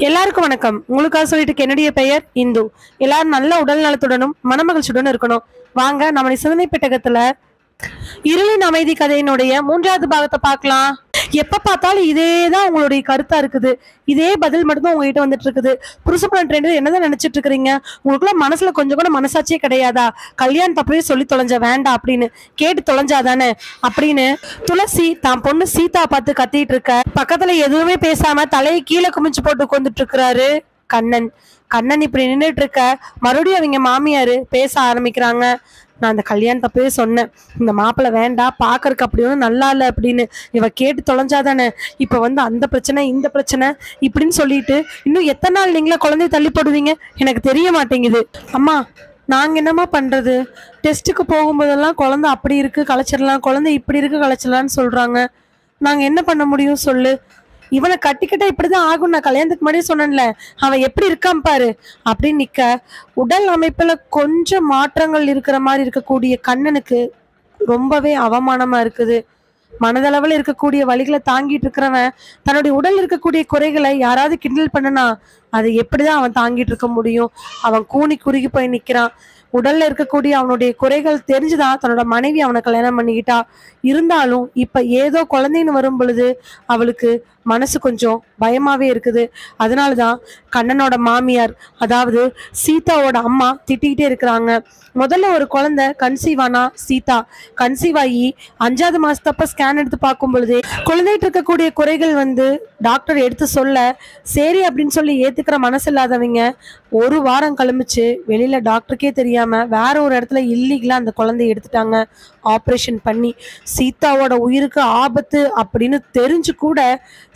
எல்லாருக்கும் வணக்கம். உங்களுக்காக சொல்லிட்டு என்னுடைய பெயர் இந்து. எல்லாரும் நல்ல உடல் நலத்துடனும் மனமகிழ்ச்சியுடன் இருக்கணும். வாங்க நம்ம சிந்தனை பெட்டகத்துல இருளின் அமைதி கதையினுடைய 3வது பாகத்தை பார்க்கலாம். எப்ப பார்த்தாலும் இதேதான் உங்களுடைய கருத்தா இருக்குது. இதே பதில் மட்டும்தான் உங்ககிட்ட வந்துட்டு இருக்குது. புருஷப்பன் ட்ரெண்ட் என்னதான் நினைச்சிட்டு இருக்கிறீங்க? உங்களுக்குள்ள மனசுல கொஞ்சம் கூட மனசாட்சியே கிடையாதா? கல்யாணம் தப்பவே சொல்லி தொலைஞ்ச வேண்டாம் அப்படின்னு கேட்டு தொலைஞ்சாதானே அப்படின்னு துளசி தான் பொண்ணு சீதா பார்த்து கத்திட்டு இருக்க. பக்கத்துல எதுவுமே பேசாம தலையை கீழே குமிச்சு போட்டு உட்காந்துட்டு இருக்கிறாரு கண்ணன். கண்ணன் இப்படி நின்றுட்டு இருக்க மறுபடியும் அவங்க மாமியாரு பேச ஆரம்பிக்கிறாங்க. நான் அந்த கல்யாணத்தப்பவே சொன்னேன், இந்த மாப்பிள்ளை வேண்டாம், பாக்குறதுக்கு அப்படி ஒன்றும் நல்லா இல்லை அப்படின்னு. இவ கேட்டு தொலைஞ்சாதானே இப்ப அந்த பிரச்சனை இந்த பிரச்சனை இப்படின்னு சொல்லிட்டு இன்னும் எத்தனை நாள் நீங்களே குழந்தைய தள்ளி போடுவீங்க எனக்கு தெரிய மாட்டேங்குது. அம்மா நாங்க என்னம்மா பண்றது? டெஸ்ட்டுக்கு போகும்போதெல்லாம் குழந்தை அப்படி இருக்கு கலைச்சிடலாம், குழந்தை இப்படி இருக்கு கலைச்சிடலான்னு சொல்றாங்க. நாங்க என்ன பண்ண முடியும் சொல்லு? இவனை கட்டிக்கிட்ட இப்படிதான் ஆகும். நான் கல்யாணத்துக்கு முன்னாடியே சொன்னேன்ல, அவன் எப்படி இருக்கான் பாரு அப்படின்னு நிக்க. உடல் அமைப்புல கொஞ்சம் மாற்றங்கள் இருக்கிற மாதிரி இருக்கக்கூடிய கண்ணனுக்கு ரொம்பவே அவமானமா இருக்குது. மனதளவில் இருக்கக்கூடிய வழிகளை தாங்கிட்டு இருக்கிறவன் தன்னுடைய உடல் இருக்கக்கூடிய குறைகளை யாராவது கிண்டல் பண்ணனா அதை எப்படிதான் அவன் தாங்கிட்டு இருக்க முடியும்? அவன் கூனி குறுகி போய் நிக்கிறான். உடல்ல இருக்கக்கூடிய அவனுடைய குறைகள் தெரிஞ்சுதான் தன்னோட மனைவி அவனை கல்யாணம் பண்ணிக்கிட்டா. இருந்தாலும் இப்ப ஏதோ குழந்தைன்னு வரும் பொழுது அவளுக்கு மனசு கொஞ்சம் பயமாவே இருக்குது. அதனாலதான் கண்ணனோட மாமியார், அதாவது சீதாவோட அம்மா திட்டிக்கிட்டே இருக்கிறாங்க. முதல்ல ஒரு குழந்தை கன்சீவ் ஆனா சீதா. கன்சீவ் ஆகி 5வது மாசத்தப்ப ஸ்கேன் எடுத்து பார்க்கும் பொழுது குழந்தைகிட்ட இருக்கக்கூடிய குறைகள் டாக்டர் எடுத்து சொல்ல சரி அப்படின்னு சொல்லி ஏத்துக்கிற மனசு இல்லாதவங்க ஒரு வாரம் கழிச்சு வெளியில டாக்டருக்கே தெரியாம வேற ஒரு இடத்துல இல்லீகலா அந்த குழந்தைய எடுத்துட்டாங்க. ஆப்ரேஷன் பண்ணி சீதாவோட உயிருக்கு ஆபத்து அப்படின்னு தெரிஞ்சு கூட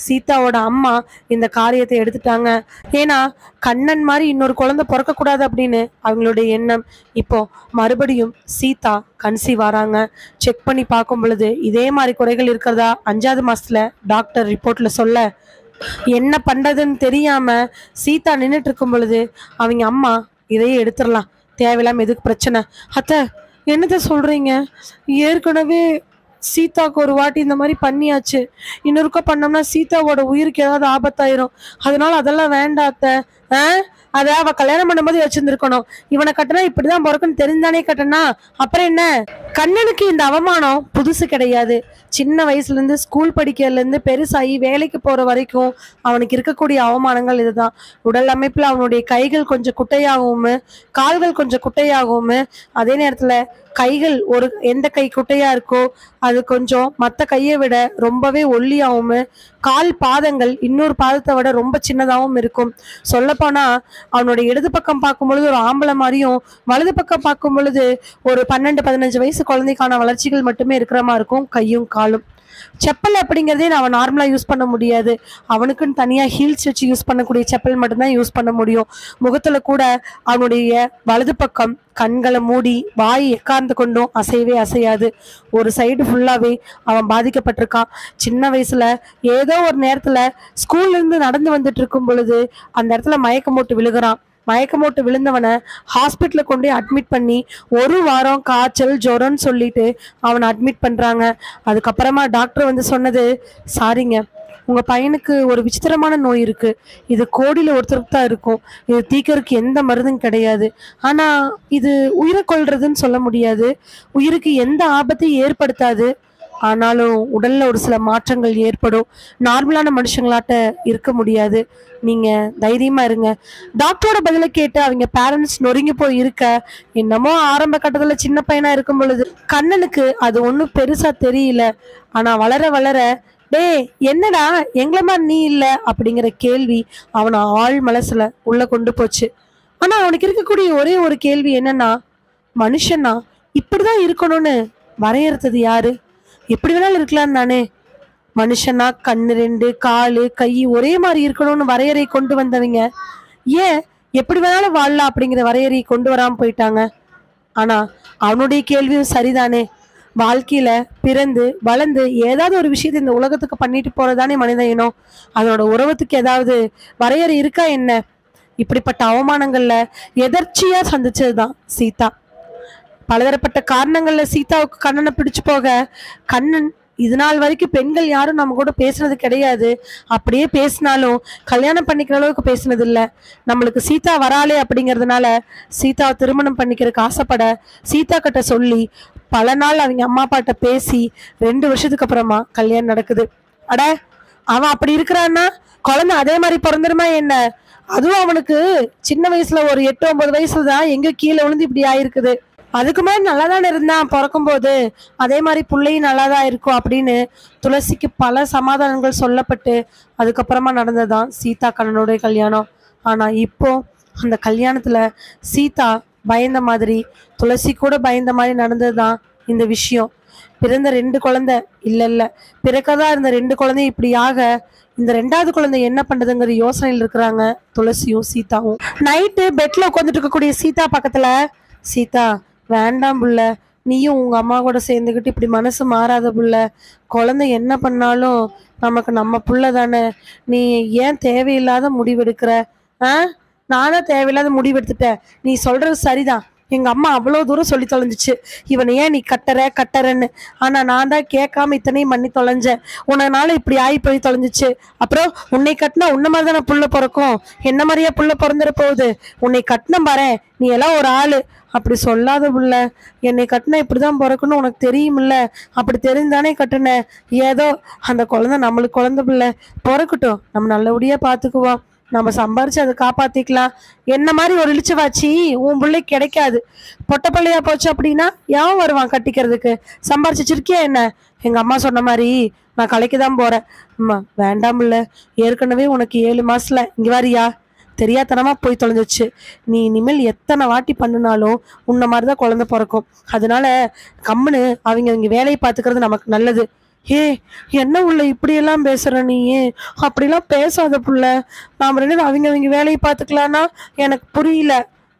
சீதாவோட அம்மா இந்த காரியத்தை எடுத்துட்டாங்க. ஏன்னா கண்ணன் மாதிரி இன்னொரு குழந்தை பிறக்க கூடாது அப்படின்னு அவங்களுடைய எண்ணம். இப்போ மறுபடியும் சீதா கன்சீவ் ஆறாங்க. செக் பண்ணி பார்க்கும் பொழுது இதே மாதிரி குறைகள் இருக்கிறதா 5வது மாசத்துல டாக்டர் ரிப்போர்ட்ல சொல்ல, என்ன பண்றதுன்னு தெரியாம சீதா நின்றுட்டு இருக்கும் பொழுது அவங்க அம்மா இதையே எடுத்துடலாம், தேவையில்லாம எதுக்கு பிரச்சனை. அத்தை என்னத்த சொல்றீங்க? ஏற்கனவே சீதாவுக்கு ஒரு வாட்டி இந்த மாதிரி பண்ணியாச்சு, இன்னொருக்கா பண்ணோம்னா சீதாவோட உயிருக்கு ஏதாவது ஆபத்தாயிரும். அதனால அதெல்லாம் வேண்டாத்த. அத அவ கல்யாணம் பண்ணும்போது வச்சிருந்துருக்கணும். இவனை கட்டினா இப்படிதான் பிறக்குன்னு தெரிந்தானே கட்டனா அப்புறம் என்ன? கண்ணனுக்கு இந்த அவமானம் புதுசு கிடையாது. சின்ன வயசுல இருந்து ஸ்கூல் படிக்கிறதுல இருந்து பெருசாகி வேலைக்கு போற வரைக்கும் அவனுக்கு இருக்கக்கூடிய அவமானங்கள் இதுதான். உடல் அமைப்புல அவனுடைய கைகள் கொஞ்சம் குட்டையாகவும் கால்கள் கொஞ்சம் குட்டையாகவும், அதே நேரத்துல கைகள் எந்த கை குட்டையா இருக்கோ அது கொஞ்சம் மற்ற கையை விட ரொம்பவே ஒல்லியாகவும், கால் பாதங்கள் இன்னொரு பாதத்தை விட ரொம்ப சின்னதாகவும் இருக்கும். சொல்லப்போனா அவனுடைய இடது பக்கம் பார்க்கும் பொழுது ஒரு ஆம்பளை மாதிரியும், வலது பக்கம் பார்க்கும் பொழுது ஒரு 12-15 வயசு குழந்தைக்கான வளர்ச்சிகள் மட்டுமே இருக்கிற மாதிரி இருக்கும் கையும் காலும். செப்பல் அப்படிங்கிறதே அவன் நார்மலா யூஸ் பண்ண முடியாது. அவனுக்குன்னு தனியா ஹீல்ஸ் வச்சு யூஸ் பண்ணக்கூடிய செப்பல் மட்டும்தான் யூஸ் பண்ண முடியும். முகத்துல கூட அவனுடைய வலது பக்கம் கண்களை மூடி வாய் எக்கார்ந்து கொண்டும் அசையவே அசையாது. ஒரு சைடு ஃபுல்லாவே அவன் பாதிக்கப்பட்டிருக்கான். சின்ன வயசுல ஏதோ ஒரு நேரத்துல ஸ்கூல்ல இருந்து நடந்து வந்துட்டு இருக்கும் பொழுது அந்த இடத்துல மயக்கம் போட்டு விழுகிறான். மயக்கம் போட்டு விழுந்தவனை ஹாஸ்பிட்டல கொண்டு அட்மிட் பண்ணி ஒரு வாரம் காய்ச்சல் ஜுரம்னு சொல்லிட்டு அவனை அட்மிட் பண்றாங்க. அதுக்கப்புறமா டாக்டர் சொன்னது, சாரிங்க, உங்க பையனுக்கு ஒரு விசித்திரமான நோய் இருக்கு, இது கோடியில ஒருத்தருக்கு தான் இருக்கும், இது தீக்கிறதுக்கு எந்த மருந்தும் கிடையாது, ஆனா இது உயிரை கொல்றதுன்னு சொல்ல முடியாது, உயிருக்கு எந்த ஆபத்தையும் ஏற்படுத்தாது, ஆனாலும் உடல்ல ஒரு சில மாற்றங்கள் ஏற்படும், நார்மலான மனுஷங்களாட்ட இருக்க முடியாது, நீங்க தைரியமா இருங்க. டாக்டரோட பதில கேட்டு அவங்க பேரண்ட்ஸ் நொறுங்கி போய் இருக்க. என்னமோ ஆரம்ப கட்டத்துல சின்ன பையனா இருக்கும் பொழுது கண்ணனுக்கு அது ஒன்றும் பெருசா தெரியல. ஆனா வளர வளர, டே என்னடா எங்களை மாதிரி நீ இல்ல அப்படிங்கிற கேள்வி அவனை ஆள் மனசுல உள்ள கொண்டு போச்சு. ஆனா அவனுக்கு இருக்கக்கூடிய ஒரே ஒரு கேள்வி என்னன்னா, மனுஷனா இப்படிதான் இருக்கணும்னு வரையறுத்தது யாரு? எப்படி வேணாலும் இருக்கலாம் தானே. மனுஷனா கண்ணு 2 காலு கை ஒரே மாதிரி இருக்கணும்னு வரையறை கொண்டு வந்தவங்க ஏன் எப்படி வேணாலும் வாழலாம் அப்படிங்கிற வரையறையை கொண்டு வராம போயிட்டாங்க? ஆனா அவனுடைய கேள்வியும் சரிதானே. வாழ்க்கையில பிறந்து வளர்ந்து ஏதாவது ஒரு விஷயத்த இந்த உலகத்துக்கு பண்ணிட்டு போறதானே மனித இனம். அதனோட உறவத்துக்கு ஏதாவது வரையறை இருக்கா என்ன? இப்படிப்பட்ட அவமானங்கள்ல எதர்ச்சியா சந்திச்சதுதான் சீதா. பலதரப்பட்ட காரணங்கள்ல சீதாவுக்கு கண்ணனை பிடிச்சு போக கண்ணன் இது நாள் வரைக்கும் பெண்கள் யாரும் நம்ம கூட பேசுனது கிடையாது. அப்படியே பேசினாலும் கல்யாணம் பண்ணிக்கிற அளவுக்கு பேசினது இல்லை. நம்மளுக்கு சீதா வராளே அப்படிங்கிறதுனால சீதாவை திருமணம் பண்ணிக்கிறதுக்கு ஆசைப்பட சீதா கிட்ட சொல்லி பல நாள் அவங்க அம்மா அப்பாட்ட பேசி 2 வருஷத்துக்கு அப்புறமா கல்யாணம் நடக்குது. அட, அவன் அப்படி இருக்கிறான்னா குழந்தை அதே மாதிரி பிறந்துருமா என்ன? அதுவும் அவனுக்கு சின்ன வயசுல ஒரு 8-9 வயசுல தான் எங்க கீழே விழுந்து இப்படி ஆயிருக்குது. அதுக்கு மேலே நல்லா தானே இருந்தான் பிறக்கும் போது, அதே மாதிரி பிள்ளையும் நல்லா தான் இருக்கும் அப்படின்னு துளசிக்கு பல சமாதானங்கள் சொல்லப்பட்டு அதுக்கப்புறமா நடந்ததுதான் சீதா கண்ணனுடைய கல்யாணம். ஆனா இப்போ அந்த கல்யாணத்துல சீதா பயந்த மாதிரி, துளசி கூட பயந்த மாதிரி நடந்ததுதான் இந்த விஷயம். பிறந்த 2 குழந்தை இல்ல பிறக்கதா இருந்த 2 குழந்தை இப்படியாக இந்த 2வது குழந்தை என்ன பண்றதுங்கிற யோசனையில் இருக்கிறாங்க துளசியும் சீதாவும். நைட்டு பெட்ல உட்காந்துட்டு இருக்கக்கூடிய சீதா பக்கத்துல, சீதா வேண்டாம் புள்ள, நீயும் உங்க அம்மா கூட சேர்ந்துக்கிட்டு இப்படி மனசு மாறாத புள்ள, குழந்தை என்ன பண்ணாலும் நமக்கு நம்ம புள்ள தானே, நீ ஏன் தேவையில்லாத முடிவெடுக்கிற? நானும் தேவையில்லாத முடிவெடுத்துட்டேன், நீ சொல்றது சரிதான், எங்க அம்மா அவ்வளோ தூரம் சொல்லி தொலைஞ்சிச்சு இவனை ஏன் நீ கட்டுறன்னு. ஆனா நான் தான் கேட்காம இத்தனையும் பண்ணி தொலைஞ்சேன், உனனால இப்படி ஆகி போய் தொலைஞ்சிச்சு. அப்புறம் உன்னை கட்டினா உன்ன மாதிரி தானே புள்ள பிறக்கும், என்ன மாதிரியா புள்ள பிறந்துட போகுது, உன்னை கட்டின பாரு, நீ எல்லாம் ஒரு ஆளு, அப்படி சொல்லாத புள்ள, என்னை கட்டினா இப்படிதான் பிறக்கணும் உனக்கு தெரியுமில்ல, அப்படி தெரிந்தானே கட்டுனேன். ஏதோ அந்த குழந்தை நம்மளுக்கு குழந்தை பிள்ளை பிறக்கட்டும், நம்ம நல்லபடியா பார்த்துக்குவோம், நம்ம சம்பாரிச்சு அதை காப்பாத்திக்கலாம். என்ன மாதிரி ஒரு இழிச்சுவாச்சி உன் பிள்ளைக்கு கிடைக்காது. பொட்ட பிள்ளையா போச்சு அப்படின்னா யாவும் வருவான் கட்டிக்கிறதுக்கு, சம்பாரிச்சு வச்சிருக்கியா என்ன? எங்க அம்மா சொன்ன மாதிரி நான் கலைக்கு தான் போறேன். அம்மா வேண்டாம் இல்ல, ஏற்கனவே உனக்கு 7 மாசத்துல இங்க வாரியா தெரியாதனமா போய் தொலைஞ்சிச்சு, நீ இனிமேல் எத்தனை வாட்டி பண்ணினாலும் உன்ன மாதிரிதான் குழந்தை பிறக்கும், அதனால கம்முன்னு அவங்க வேலையை பார்த்துக்கிறது நமக்கு நல்லது. ஏ, என்ன உள்ள இப்படியெல்லாம் பேசுற நீ? அப்படிலாம் பேசாத புள்ள, நாம 2 அவங்க வேலையை பார்த்துக்கலான்னா எனக்கு புரியல.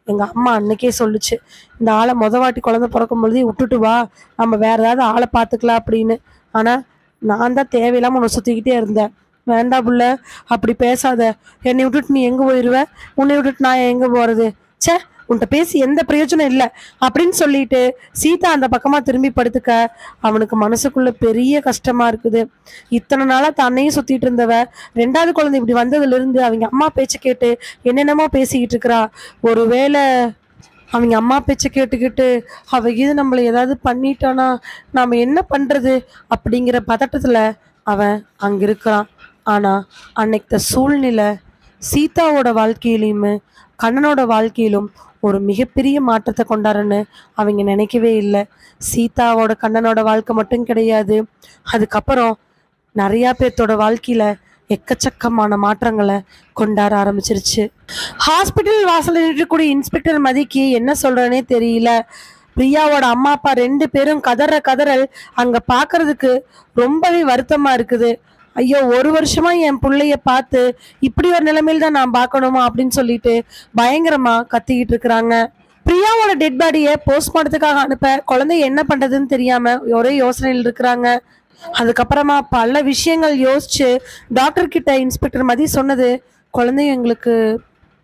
எங்க அம்மா அன்னைக்கே சொல்லுச்சு, இந்த ஆளை வாட்டி குழந்தை பிறக்கும் பொழுதே விட்டுட்டு வா, நம்ம வேற ஏதாவது ஆளை பார்த்துக்கலாம் அப்படின்னு. ஆனா நான் தான் தேவையில்லாம உன்னை சுத்திக்கிட்டே இருந்தேன். வேண்டாம் புள்ள, அப்படி பேசாத, என்னை விட்டுட்டு நீ எங்க போயிடுவ, உன்னை விட்டுட்டு நான் எங்க போறது? சே, உன்கிட்ட பேசி எந்த பிரயோஜனம் இல்லை அப்படின்னு சொல்லிட்டு சீதா அந்த பக்கமா திரும்பி படுத்துக்க அவனுக்கு மனசுக்குள்ள பெரிய கஷ்டமா இருக்குது. இத்தனை நாளா தன்னையும் சுத்திட்டு இருந்தவ 2வது குழந்தை இப்படி வந்ததுல இருந்து அவங்க அம்மா பேச்சு கேட்டு என்னென்னமோ பேசிக்கிட்டு இருக்கிறா. ஒருவேளை அவங்க அம்மா பேச்சை கேட்டுக்கிட்டு அவ இது நம்மளை ஏதாவது பண்ணிட்டானா நாம என்ன பண்றது அப்படிங்கிற பதட்டத்துல அவன் அங்க இருக்கிறான். ஆனா அன்னைக்கு சூழ்நிலை சீதாவோட வாழ்க்கையிலுமே கண்ணனோட வாழ்க்கையிலும் ஒரு மிகப்பெரிய மாற்றத்தை கொண்டாருன்னு அவங்க நினைக்கவே இல்லை. சீதாவோட கண்ணனோட வாழ்க்கை மட்டும் கிடையாது, அதுக்கப்புறம் நிறைய பேர்த்தோட வாழ்க்கையில எக்கச்சக்கமான மாற்றங்களை கொண்டாட ஆரம்பிச்சிருச்சு. ஹாஸ்பிட்டல் வாசல் இருக்கக்கூடிய இன்ஸ்பெக்டர் மதிக்கு என்ன சொல்றேனே தெரியல. பிரியாவோட அம்மா அப்பா 2 பேரும் கதறல் அங்க பாக்குறதுக்கு ரொம்பவே வருத்தமா இருக்குது. ஐயோ, 1 வருஷமா என் பிள்ளைய பார்த்து இப்படி ஒரு நிலைமையில தான் நான் பார்க்கணுமா அப்படின்னு சொல்லிட்டு பயங்கரமா கத்திக்கிட்டு இருக்கிறாங்க. பிரியாவோட டெட் பாடியை போஸ்ட்மார்ட்டத்துக்காக அனுப்ப குழந்தை என்ன பண்றதுன்னு தெரியாம ஒரே யோசனையில் இருக்கிறாங்க. அதுக்கப்புறமா பல விஷயங்கள் யோசிச்சு டாக்டர் கிட்ட இன்ஸ்பெக்டர் மதி சொன்னது, குழந்தைய எங்களுக்கு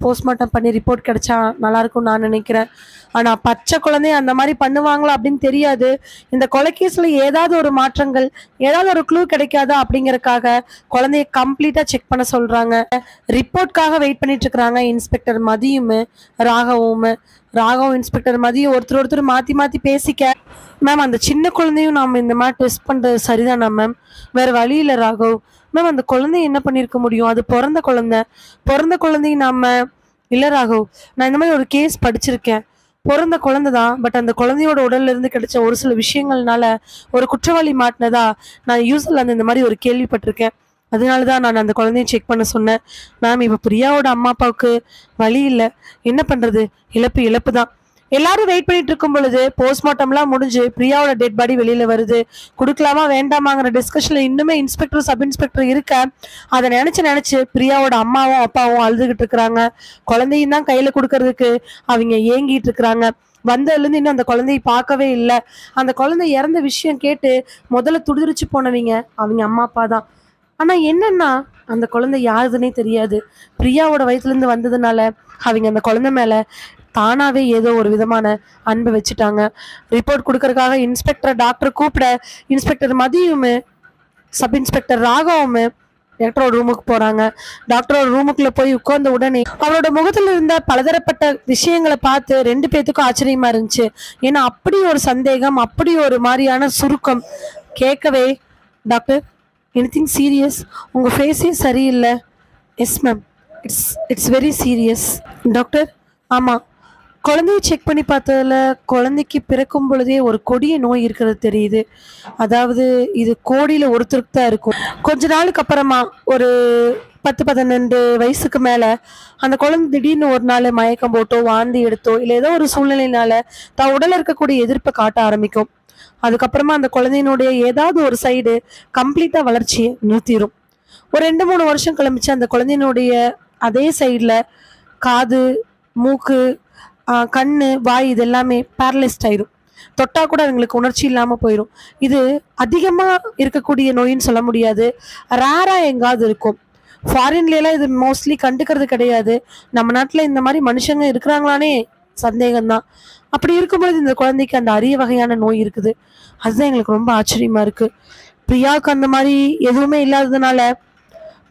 போஸ்ட்மார்ட்டம் பண்ணி ரிப்போர்ட் கிடைச்சா நல்லா இருக்கும்னு நான் நினைக்கிறேன். ஆனா பச்சை குழந்தைய அந்த மாதிரி பண்ணுவாங்களா அப்படின்னு தெரியாது. இந்த கொலைகேஸ்ல ஏதாவது ஒரு மாற்றங்கள், ஏதாவது ஒரு க்ளூ கிடைக்காதா அப்படிங்கறக்காக குழந்தைய கம்ப்ளீட்டா செக் பண்ண சொல்றாங்க. ரிப்போர்ட்காக வெயிட் பண்ணிட்டு இருக்கிறாங்க இன்ஸ்பெக்டர் மதியும் ராகவும் இன்ஸ்பெக்டர் மதியும் ஒருத்தர் மாத்தி பேசிக்க, மேம் அந்த சின்ன குழந்தையும் நாம இந்த மாதிரி டெஸ்ட் பண்றது சரிதானா மேம்? வேற வழி இல்லை ராகவ் மேம், அந்த குழந்தைய என்ன பண்ணிருக்க முடியும், அது பிறந்த குழந்தையும் நாம இல்லை ராகவ், நான் இந்த மாதிரி ஒரு கேஸ் படிச்சிருக்கேன், பிறந்த குழந்தை தான், பட் அந்த குழந்தையோட உடல்ல இருந்து கிடைச்ச ஒரு சில விஷயங்கள்னால ஒரு குற்றவாளி மாட்டினதா நான் யூஸ்வல் இந்த மாதிரி ஒரு கேள்விப்பட்டிருக்கேன், அதனாலதான் நான் அந்த குழந்தைய செக் பண்ண சொன்னேன். மேம் இப்ப பிரியாவோட அம்மா அப்பாவுக்கு வழி இல்லை, என்ன பண்றது, இழப்பு தான். எல்லாரும் வெயிட் பண்ணிட்டு இருக்கும் பொழுது போஸ்ட்மார்ட்டம்லாம் முடிஞ்சு பிரியாவோட டெட் பாடி வெளியில வருது. கொடுக்கலாமா வேண்டாமாங்கிற டிஸ்கஷன்ல இன்னுமே இன்ஸ்பெக்டர் சப் இன்ஸ்பெக்டர் இருக்க, அதை நினைச்சு பிரியாவோட அம்மாவும் அப்பாவும் அழுதுகிட்டு இருக்கிறாங்க. குழந்தையும் தான் கையில கொடுக்கறதுக்கு அவங்க ஏங்கிட்டு இருக்கிறாங்க. வந்ததுல இருந்து இன்னும் அந்த குழந்தைய பார்க்கவே இல்லை. அந்த குழந்தை இறந்த விஷயம் கேட்டு முதல்ல துடிதுடிச்சு போனவங்க அவங்க அம்மா அப்பா தான். ஆனா என்னன்னா அந்த குழந்தை யாருதுன்னே தெரியாது. பிரியாவோட வயசுல இருந்து வந்ததுனால அவங்க அந்த குழந்தை மேல தானாவே ஏதோ ஒரு விதமான அன்பை வச்சுட்டாங்க. ரிப்போர்ட் கொடுக்கறதுக்காக டாக்டர் கூப்பிட இன்ஸ்பெக்டர் மதியும் சப் இன்ஸ்பெக்டர் ராகவும் டாக்டரோட ரூமுக்கு போறாங்க. டாக்டரோட ரூமுக்குள்ள போய் உட்கார்ந்த உடனே அவரோட முகத்துல இருந்த பலதரப்பட்ட விஷயங்களை பார்த்து 2 பேத்துக்கும் ஆச்சரியமா இருந்துச்சு. ஏன்னா அப்படி ஒரு சந்தேகம், அப்படி ஒரு மாதிரியான சுருக்கம் கேட்கவே, டாக்டர் எனிதிங் சீரியஸ், உங்க ஃபேஸே சரியில்லை. Yes ma'am, it's very serious. Doctor, ஆமாம், குழந்தைய செக் பண்ணி பார்த்ததில் குழந்தைக்கு பிறக்கும் பொழுதே ஒரு கொடிய நோய் இருக்கிறது தெரியுது. அதாவது இது கோடியில் ஒருத்தருக்கு தான் இருக்கும். கொஞ்ச நாளுக்கு அப்புறமா ஒரு 10-12 வயசுக்கு மேலே அந்த குழந்தை திடீர்னு ஒரு நாள் மயக்கம் போட்டோ வாந்தி எடுத்தோ இல்லை ஏதோ ஒரு சூழ்நிலையினால தான் உடலில் இருக்கக்கூடிய எதிர்ப்பை காட்ட ஆரம்பிக்கும். அதுக்கப்புறமா அந்த குழந்தையினுடைய ஏதாவது ஒரு சைடு கம்ப்ளீட்டாக வளர்ச்சியை நிறுத்திடும். ஒரு 2-3 வருஷம் கிளம்பிச்சு அந்த குழந்தையினுடைய அதே சைடில் காது, மூக்கு, கண்ணு, வாய் இது எல்லாமே பேரலைஸ்ட் ஆயிடும். தொட்டா கூட அவங்களுக்கு உணர்ச்சி இல்லாமல் போயிடும். இது அதிகமாக இருக்கக்கூடிய நோயின்னு சொல்ல முடியாது, ரேராக எங்காவது இருக்கும். ஃபாரின்லாம் இது மோஸ்ட்லி கண்டுக்கிறது கிடையாது. நம்ம நாட்டில் இந்த மாதிரி மனுஷங்க இருக்கிறாங்களானே சந்தேகம்தான். அப்படி இருக்கும்பொழுது இந்த குழந்தைக்கு அந்த அரிய வகையான நோய் இருக்குது. அதுதான் எங்களுக்கு ரொம்ப ஆச்சரியமா இருக்கு. பிரியாவுக்கு அந்த மாதிரி எதுவுமே இல்லாததுனால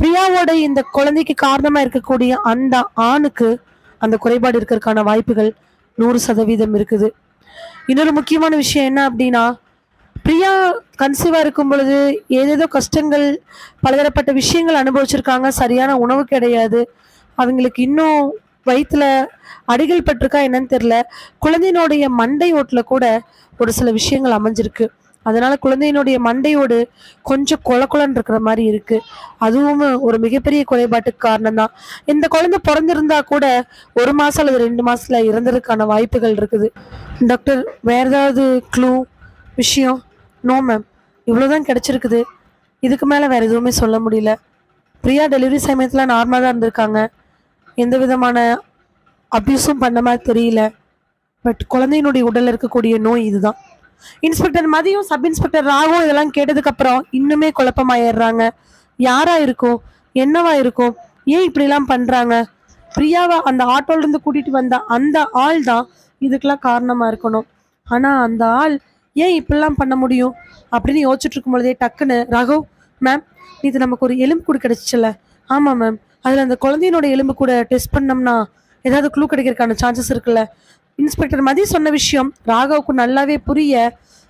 பிரியாவோட இந்த குழந்தைக்கு காரணமா இருக்கக்கூடிய அந்த ஆணுக்கு அந்த குறைபாடு இருக்கிறதுக்கான வாய்ப்புகள் 100% இருக்குது. இன்னொரு முக்கியமான விஷயம் என்ன அப்படின்னா, பிரியா கன்சீவா இருக்கும் பொழுது ஏதேதோ கஷ்டங்கள், பலதரப்பட்ட விஷயங்கள் அனுபவிச்சிருக்காங்க. சரியான உணவு கிடையாது, அவங்களுக்கு இன்னும் வயிற்றுல அடிகள் பட்டிருக்கா என்னன்னு தெரியல. குழந்தையினுடைய மண்டை ஓட்டுல கூட ஒரு சில விஷயங்கள் அமைஞ்சிருக்கு. அதனால குழந்தையினுடைய மண்டையோடு கொஞ்சம் கொலன்னு இருக்கிற மாதிரி இருக்கு. அதுவும் ஒரு மிகப்பெரிய குறைபாட்டுக்கு காரணம் தான். இந்த குழந்தை பிறந்திருந்தா கூட 1 மாசம் அல்லது 2 மாசத்துல இறந்ததுக்கான வாய்ப்புகள் இருக்குது. டாக்டர், வேற ஏதாவது க்ளூ விஷயம்? நோ மேம், இவ்வளோதான் கிடைச்சிருக்குது. இதுக்கு மேலே வேற எதுவுமே சொல்ல முடியல. பிரியா டெலிவரி சமயத்தில் நார்மலாக தான் இருந்திருக்காங்க. எந்த விதமான அப்யூஸும் பண்ண மாதிரி தெரியல. பட் குழந்தையினுடைய உடலில் இருக்கக்கூடிய நோய் இதுதான். இன்ஸ்பெக்டர் மதியம், சப் இன்ஸ்பெக்டர் ராகும் இதெல்லாம் கேட்டதுக்கு அப்புறம் இன்னுமே குழப்பமாயிடுறாங்க. யாரா இருக்கும், என்னவா இருக்கும், ஏன் இப்படிலாம் பண்றாங்க? பிரியாவை அந்த ஆட்டோல இருந்து கூட்டிட்டு வந்த அந்த ஆள் தான் இதுக்கெல்லாம் காரணமா இருக்கணும். ஆனா அந்த ஆள் ஏன் இப்படிலாம் பண்ண முடியும் அப்படின்னு யோசிச்சுட்டு இருக்கும் பொழுதே டக்குன்னு, ராகவ் மேம், இது நமக்கு ஒரு எலும்பு கூட கிடைச்சிச்சுல்ல? ஆமா மேம், அதுல அந்த குழந்தையினோட எலும்பு கூட டெஸ்ட் பண்ணோம்னா ஏதாவது க்ளூ கிடைக்கிறதுக்கான சான்சஸ் இருக்குல்ல? இன்ஸ்பெக்டர் மதி சொன்ன விஷயம் ராகவுக்கு நல்லாவே புரிய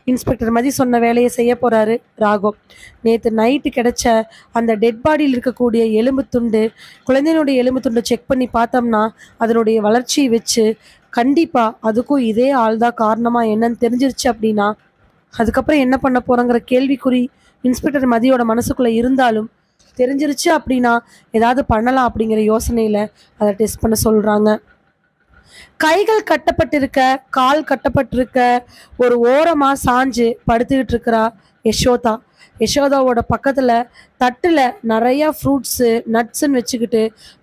இன்ஸ்பெக்டர் மதி சொன்ன வேலையை செய்ய போறாரு ராகவ். நேற்று நைட்டு கிடைச்ச அந்த டெட் பாடியில் இருக்கக்கூடிய எலும்பு துண்டு, குழந்தையினுடைய எலும்பு துண்டை செக் பண்ணி பார்த்தோம்னா அதனுடைய வளர்ச்சியை வச்சு கண்டிப்பா அதுக்கும் இதே ஆள் தான் காரணமா என்னன்னு தெரிஞ்சிருச்சு அப்படின்னா அதுக்கப்புறம் என்ன பண்ண போறோங்கிற கேள்விக்குறி இன்ஸ்பெக்டர் மதியோட மனசுக்குள்ள இருந்தாலும் தெரிஞ்சிருச்சு அப்படின்னா ஏதாவது பண்ணலாம் அப்படிங்கிற யோசனையில அதை டெஸ்ட் பண்ண சொல்றாங்க. கைகள் கட்டப்பட்டிருக்க, கால் கட்டப்பட்டிருக்க, ஒரு ஓரமா சாஞ்சு படுத்துக்கிட்டு இருக்கிறா யசோதா. யசோதாவோட பக்கத்துல தட்டுல நிறைய ஃப்ரூட்ஸு, நட்ஸுன்னு வச்சுக்கிட்டு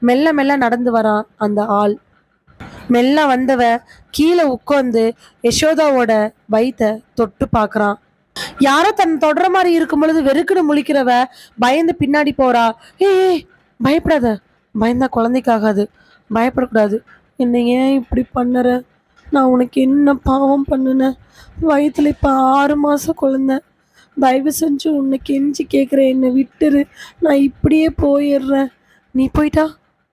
மெல்ல மெல்ல நடந்து வரான் அந்த ஆள். மெல்ல வந்தவ கீழே உட்காந்து யசோதாவோட வயித்தை தொட்டு பார்க்கறான். யாரோ தன் தொடர மாதிரி இருக்கும் பொழுது வெறுக்குன்னு முழிக்கிறவ பயந்து பின்னாடி போறா. ஏய், பயப்படாத, பயந்தா குழந்தைக்காகாது, பயப்படக்கூடாது. என்னை ஏன் இப்படி பண்ணுற? நான் உனக்கு என்ன பாவம் பண்ணுனேன்? வயிற்றுல இப்போ 6 மாதம் குழந்தை. தயவு செஞ்சு உன்னை கெஞ்சி கேட்குறேன், என்னை விட்டுரு, நான் இப்படியே போயிடுறேன். நீ போயிட்டா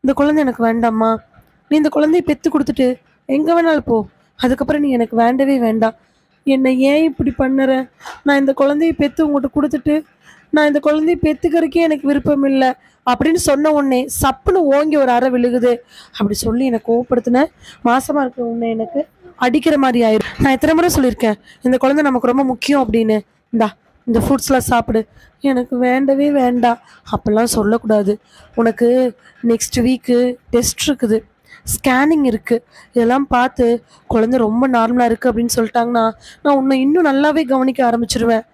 இந்த குழந்தை எனக்கு வேண்டாம்மா. நீ இந்த குழந்தைய பெற்று கொடுத்துட்டு எங்கே வேணாலும் போ. அதுக்கப்புறம் நீ எனக்கு வேண்டவே வேண்டாம். என்னை ஏன் இப்படி பண்ணுற? நான் இந்த குழந்தைய பெற்று உங்கள்கிட்ட கொடுத்துட்டு நான் இந்த குழந்தைய பெற்றுக்கிறதுக்கே எனக்கு விருப்பம் இல்லை அப்படின்னு சொன்ன உடனே சப்புன்னு ஓங்கி ஒரு அறை விழுகுது. அப்படி சொல்லி என்னை கோவப்படுத்தின, மாசமா இருக்கிற உன்னை எனக்கு அடிக்கிற மாதிரி ஆயிடும். நான் எத்தனை முறை சொல்லியிருக்கேன் இந்த குழந்தை நமக்கு ரொம்ப முக்கியம் அப்படின்னு. இந்த ஃப்ரூட்ஸ்லாம் சாப்பிடு. எனக்கு வேண்டவே வேண்டாம் அப்படிலாம் சொல்லக்கூடாது. உனக்கு நெக்ஸ்ட் வீக்கு டெஸ்ட் இருக்குது, ஸ்கேனிங் இருக்குது. இதெல்லாம் பார்த்து குழந்தை ரொம்ப நார்மலாக இருக்குது அப்படின்னு சொல்லிட்டாங்கன்னா நான் உன்னை இன்னும் நல்லாவே கவனிக்க ஆரம்பிச்சிருவேன்.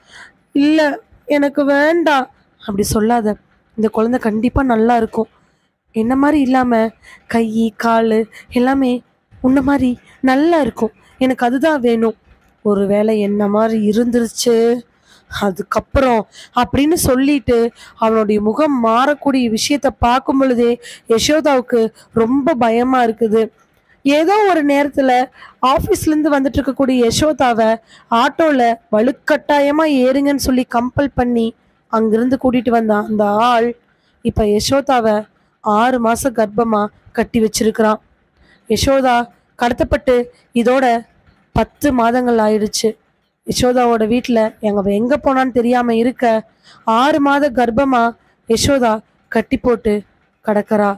இல்லை, எனக்கு வேண்டாம் அப்படி சொல்லாத. இந்த குழந்தை கண்டிப்பாக நல்லா இருக்கும். என்ன மாதிரி இல்லாமல் கை, கால் எல்லாமே உன்ன மாதிரி நல்லா இருக்கும். எனக்கு அதுதான் வேணும். ஒரு வேளை என்ன மாதிரி இருந்துருச்சு அதுக்கப்புறம் அப்படின்னு சொல்லிட்டு அவனுடைய முகம் மாறக்கூடிய விஷயத்த பார்க்கும் பொழுதே யசோதாவுக்கு ரொம்ப பயமா இருக்குது. ஏதோ ஒரு நேரத்துல ஆபீஸ்ல இருந்து வந்துட்டு இருக்கக்கூடிய யசோதாவை ஆட்டோல வலுக்கட்டாயமா ஏறுங்கன்னு சொல்லி கம்பல் பண்ணி அங்கிருந்து கூட்டிட்டு வந்தான் அந்த ஆள் இப்ப யசோதாவை 6 மாச கர்ப்பமா கட்டி வச்சிருக்கிறான். யசோதா கடத்தப்பட்டு இதோட 10 மாதங்கள் ஆயிடுச்சு. யசோதாவோட வீட்டுல எங்க போனான்னு தெரியாம இருக்க 6 மாத கர்ப்பமா யசோதா கட்டி போட்டு கிடக்கறா.